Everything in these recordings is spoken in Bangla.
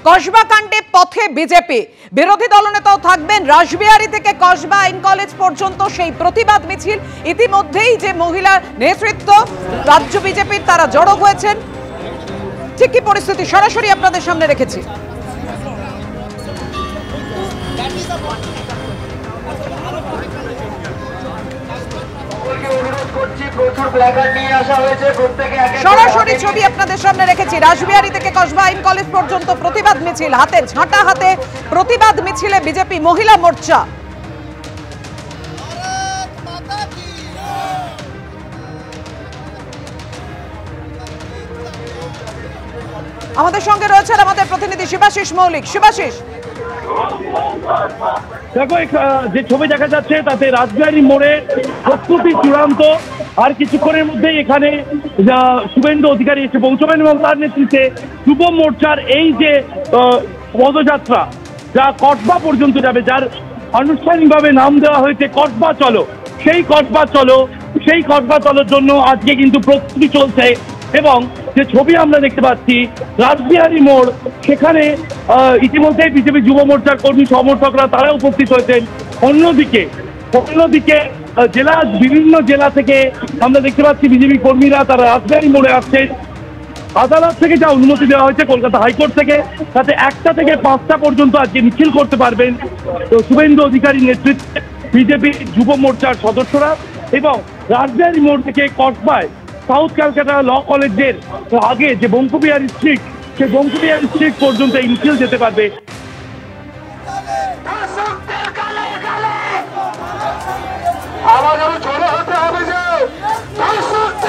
কসবা কাণ্ডে পথে বিজেপি, বিরোধী দলনেতাও থাকবেন। রাসবিহারী থেকে কসবা আইন কলেজ পর্যন্ত সেই প্রতিবাদ মিছিল। ইতিমধ্যেই যে মহিলা নেতৃত্ব রাজ্য বিজেপির তারা জড়ো হয়েছেন। ঠিক কি পরিস্থিতি সরাসরি আপনাদের সামনে রেখেছি। সরাসরি ছবি আপনাদের সামনে রেখেছি। রাসবিহারী থেকে কসবা আইন কলেজ পর্যন্ত প্রতিবাদ মিছিল, হাতে ঝাঁটা হাতে প্রতিবাদ মিছিলে বিজেপি মহিলা মোর্চা। আমাদের সঙ্গে রয়েছেন আমাদের প্রতিনিধি শিবাশিস মৌলিক। শিবাশিস, দেখো যে ছবি দেখা যাচ্ছে তাতে রাসবিহারী মোড়ে প্রস্তুতি চূড়ান্ত। আর কিছুক্ষণের মধ্যেই এখানে শুভেন্দু অধিকারী এসে পৌঁছবেন এবং তার নেতৃত্বে যুব মোর্চার এই যে পদযাত্রা যা কসবা পর্যন্ত যাবে, যার আনুষ্ঠানিকভাবে নাম দেওয়া হয়েছে কসবা চলো, সেই কসবা চলোর জন্য আজকে কিন্তু প্রস্তুতি চলছে। এবং যে ছবি আমরা দেখতে পাচ্ছি রাসবিহারী মোড়, সেখানে ইতিমধ্যেই বিজেপি যুব মোর্চার কর্মী সমর্থকরা তারা উপস্থিত হয়েছেন। অন্যদিকে বিভিন্ন জেলা থেকে আমরা দেখতে পাচ্ছি বিজেপি কর্মীরা তারা রাসবিহারী মোড়ে আসছেন। আদালত থেকে যা অনুমতি দেওয়া হয়েছে কলকাতা হাইকোর্ট থেকে, তাতে 1টা থেকে 5টা পর্যন্ত আজকে মিছিল করতে পারবেন তো শুভেন্দু অধিকারীর নেতৃত্বে বিজেপি যুব মোর্চার সদস্যরা। এবং রাসবিহারী মোড় থেকে কসবায় সাউথ ক্যালকাটা ল কলেজের আগে যে বঙ্কুবিহারী স্ট্রিট, সেই বঙ্কুবিহারী স্ট্রিট পর্যন্ত এই মিছিল যেতে পারবে।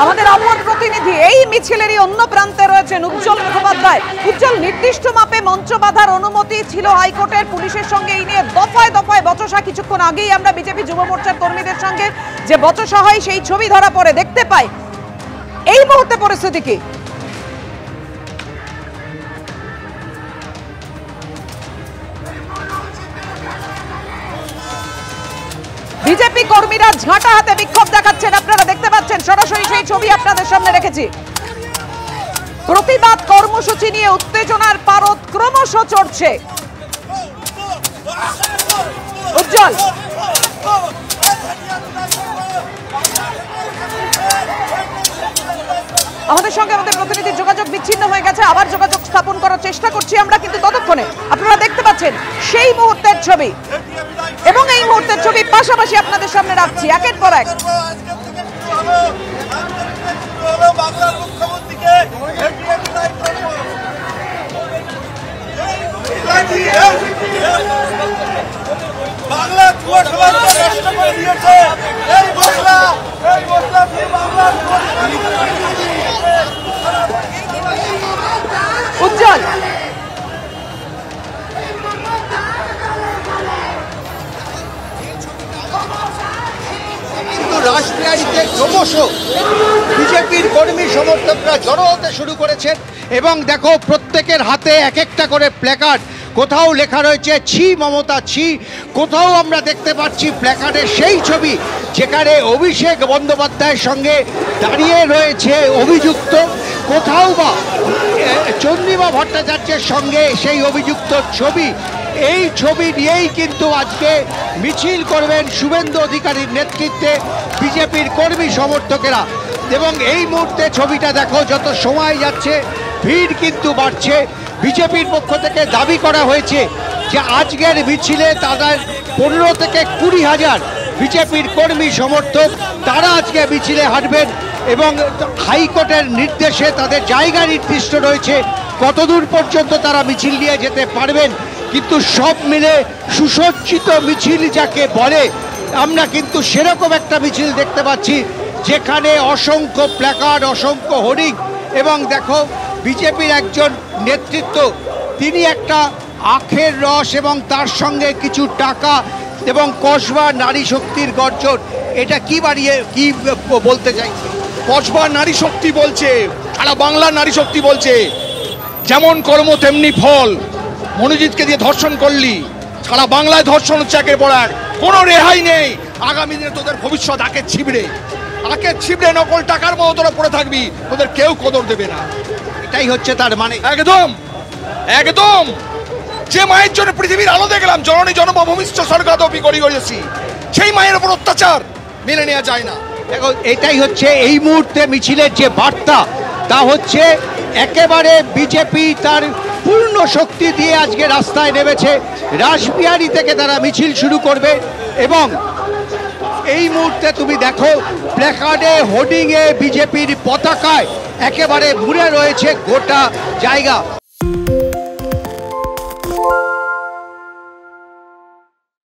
আমাদের অপর প্রতিনিধি এই মিছিলেরই অন্য প্রান্তে রয়েছেন উজ্জ্বল মুখোপাধ্যায়। উজ্জ্বল, নির্দিষ্ট মাপে মঞ্চ বাঁধার অনুমতি ছিল হাইকোর্টের, পুলিশের সঙ্গে এই নিয়ে দফায় দফায় বচসা। কিছুক্ষণ আগেই আমরা বিজেপি যুব মোর্চার কর্মীদের সঙ্গে যে বচসা হয় সেই ছবি ধরা পড়ে দেখতে পাই। এই মুহূর্তে পরিস্থিতি কি? বিজেপি কর্মীরা ঝাঁটা হাতে বিক্ষোভ দেখাচ্ছেন, আপনারা দেখতে পাচ্ছেন। সরাসরি সেই ছবি আপনাদের সামনে রেখেছি। প্রতিবাদ কর্মসূচি নিয়ে উত্তেজনার পারদ ক্রমশ চড়ছে। উজ্জ্বল, আমাদের সঙ্গে আমাদের প্রতিনিধির যোগাযোগ বিচ্ছিন্ন হয়ে গেছে, আবার যোগাযোগ স্থাপন করার চেষ্টা করছি আমরা, কিন্তু ততক্ষণে আপনারা দেখতে পাচ্ছেন সেই মুহূর্তের ছবি এবং এই মুহূর্তের ছবি পাশাপাশি আপনাদের সামনে রাখছি একের পর এক। উজ্জ্বল, রাসবিহারীতে ক্রমশ বিজেপির কর্মী সমর্থকরা জড়ো হতে শুরু করেছেন এবং দেখো প্রত্যেকের হাতে এক একটা করে প্ল্যাকার্ড। কোথাও লেখা রয়েছে ছি মমতা ছি, কোথাও আমরা দেখতে পাচ্ছি প্ল্যাকার্ডের সেই ছবি যেখানে অভিষেক বন্দ্যোপাধ্যায়ের সঙ্গে দাঁড়িয়ে রয়েছে অভিযুক্ত, কোথাও বা চন্দ্রিমা ভট্টাচার্যের সঙ্গে সেই অভিযুক্ত ছবি। এই ছবি নিয়েই কিন্তু আজকে মিছিল করবেন শুভেন্দু অধিকারীর নেতৃত্বে বিজেপির কর্মী সমর্থকেরা। এবং এই মুহূর্তে ছবিটা দেখো, যত সময় যাচ্ছে ভিড় কিন্তু বাড়ছে। বিজেপির পক্ষ থেকে দাবি করা হয়েছে যে আজকের মিছিলে তাদের 15 থেকে 20,000 বিজেপির কর্মী সমর্থক তারা আজকে মিছিলে হাঁটবেন এবং হাইকোর্টের নির্দেশে তাদের জায়গা নির্দিষ্ট রয়েছে কতদূর পর্যন্ত তারা মিছিল নিয়ে যেতে পারবেন। কিন্তু সব মিলে সুসজ্জিত মিছিল যাকে বলে, আমরা কিন্তু সেরকম একটা মিছিল দেখতে পাচ্ছি যেখানে অসংখ্য প্ল্যাকার্ড, অসংখ্য হোর্ডিং। এবং দেখো বিজেপির একজন নেতৃত্ব, তিনি একটা আখের রস এবং তার সঙ্গে কিছু টাকা এবং কসবা নারী শক্তির গর্জন, এটা কি বলতে চাইছে? কসবা নারী শক্তি বলছে, সারা বাংলার নারী শক্তি বলছে যেমন কর্ম তেমনি ফল। মনোজিৎকে দিয়ে ধর্ষণ করলি, সারা বাংলায় ধর্ষণ হচ্ছে একের পর এক, কোনো রেহাই নেই। আগামী দিনে তোদের ভবিষ্যৎ আকে ছিবড়ে নকল টাকার মতো তোরা পড়ে থাকবি, তোদের কেউ কদর দেবে না। এটাই হচ্ছে তার মানে। একদম একদম যে মায়ের জন্য পৃথিবীর আলো দেখলাম, জননী জন্মভূমিষ্ঠ স্বর্গাদপি করি করেছি, সেই মায়ের উপর অত্যাচার মেনে নেওয়া যায় না। দেখো, এটাই হচ্ছে এই মুহূর্তে মিছিলের যে বার্তা, তা হচ্ছে একেবারে বিজেপি তার পূর্ণ শক্তি দিয়ে আজকে রাস্তায় নেমেছে। রাসবিহারী থেকে তারা মিছিল শুরু করবে এবং এই মুহূর্তে তুমি দেখো প্ল্যাকার্ডে, হোর্ডিংয়ে, বিজেপির পতাকায় একেবারে ঘুরে রয়েছে গোটা জায়গা।